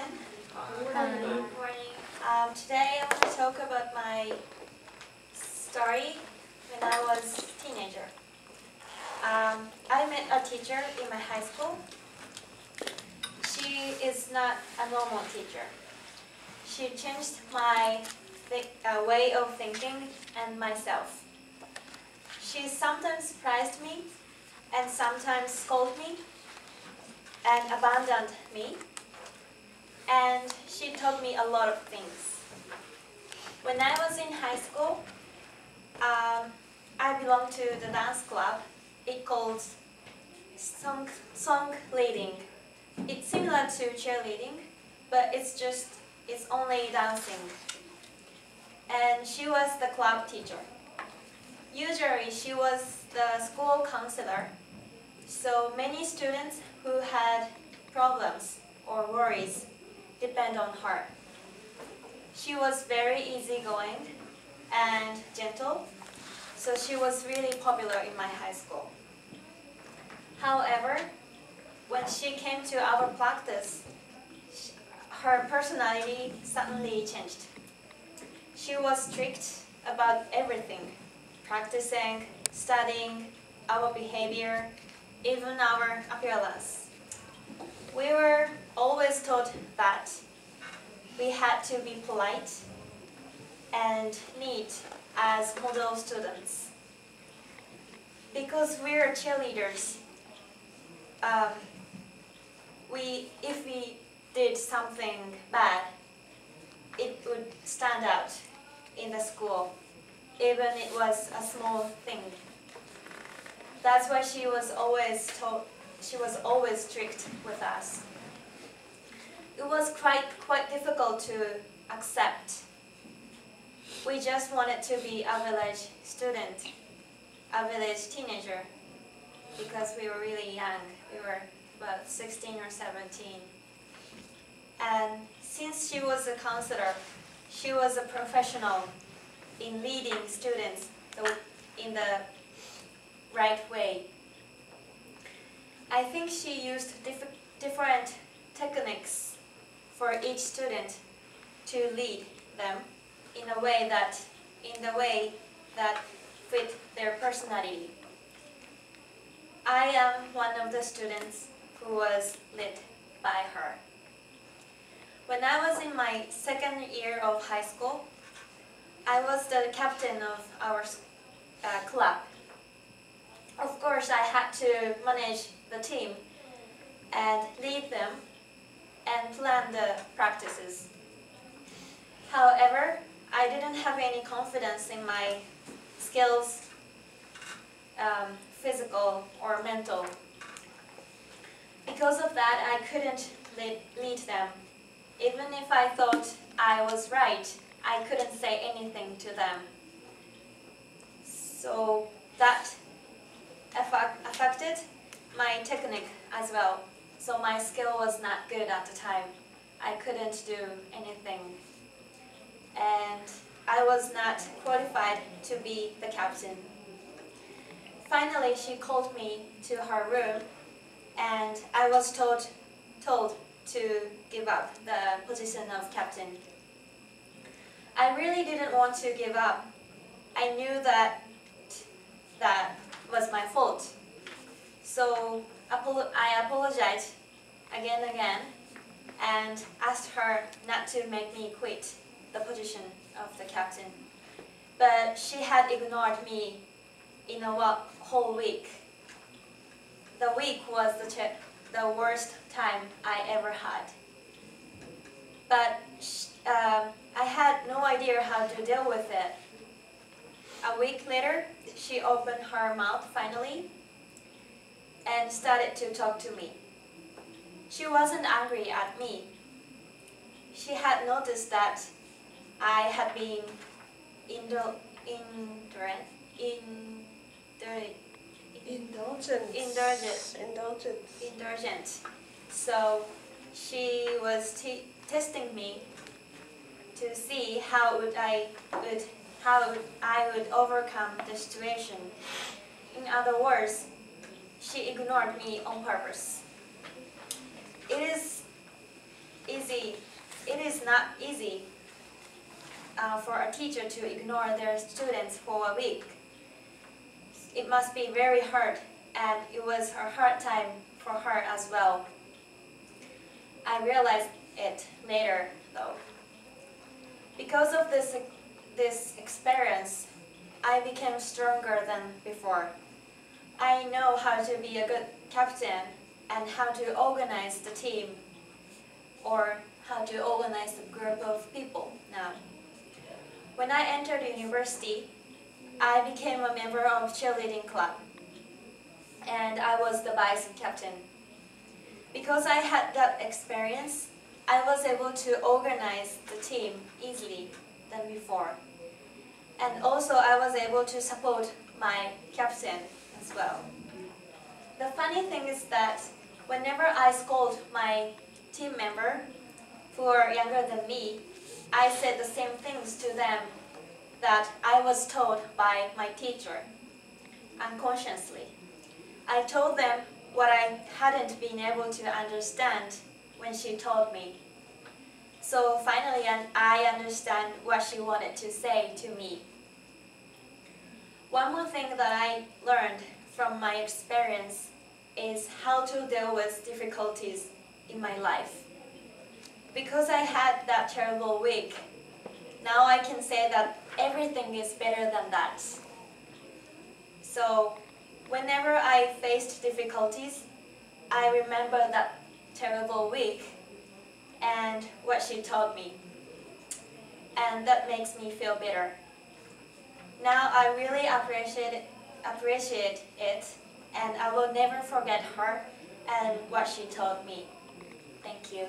everyone. Good morning. Today I want to talk about my story when I was a teenager. I met a teacher in my high school. She is not a normal teacher. She changed my way of thinking and myself. She sometimes surprised me and sometimes scolded me and abandoned me. And she taught me a lot of things. When I was in high school, I belonged to the dance club. It's called song leading. It's similar to cheerleading, but it's only dancing. And she was the club teacher. Usually she was the school counselor, so many students who had problems or worries depend on her. She was very easygoing and gentle, so she was really popular in my high school. However, when she came to our practice, her personality suddenly changed. She was strict about everything, practicing, studying, our behavior, even our appearance. We were always taught that we had to be polite and neat as model students. Because we are cheerleaders, if we did something bad, it would stand out in the school, even it was a small thing. That's why she was always strict with us. It was quite difficult to accept. We just wanted to be a village student, a village teenager, because we were really young. We were about 16 or 17. And since she was a counselor, she was a professional in leading students in the right way. I think she used different techniques for each student to lead them in the way that fit their personality. I am one of the students who was led by her. When I was in my second year of high school, I was the captain of our club. Of course, I had to manage the team and lead them and plan the practices. However, I didn't have any confidence in my skills, physical or mental. Because of that, I couldn't lead them. Even if I thought I was right, I couldn't say anything to them. So that affected my technique as well. So my skill was not good at the time. I couldn't do anything. And I was not qualified to be the captain. Finally, she called me to her room, and I was told to give up the position of captain. I really didn't want to give up. I knew that was my fault. So I apologized again and asked her not to make me quit the position of the captain. But she had ignored me in a whole week. The week was the worst time I ever had. But I had no idea how to deal with it. A week later, she opened her mouth finally and started to talk to me. She wasn't angry at me. She had noticed that I had been indulgent. So she was testing me to see how I would overcome the situation. In other words, she ignored me on purpose. It is easy is not easy for a teacher to ignore their students for a week. It must be very hard, and it was a hard time for her as well. I realized it later, though. Because of this experience, I became stronger than before. I know how to be a good captain and how to organize the team, or how to organize a group of people now. When I entered university, I became a member of cheerleading club, and I was the vice captain. Because I had that experience, I was able to organize the team easily than before. And also I was able to support my captain as well. The funny thing is that whenever I scold my team member who are younger than me, I said the same things to them that I was told by my teacher, unconsciously. I told them what I hadn't been able to understand when she told me. So finally I understand what she wanted to say to me. One more thing that I learned from my experience is how to deal with difficulties in my life. Because I had that terrible week, now I can say that everything is better than that. So whenever I faced difficulties, I remember that terrible week and what she told me. And that makes me feel better. Now I really appreciate it, and I will never forget her and what she told me. Thank you.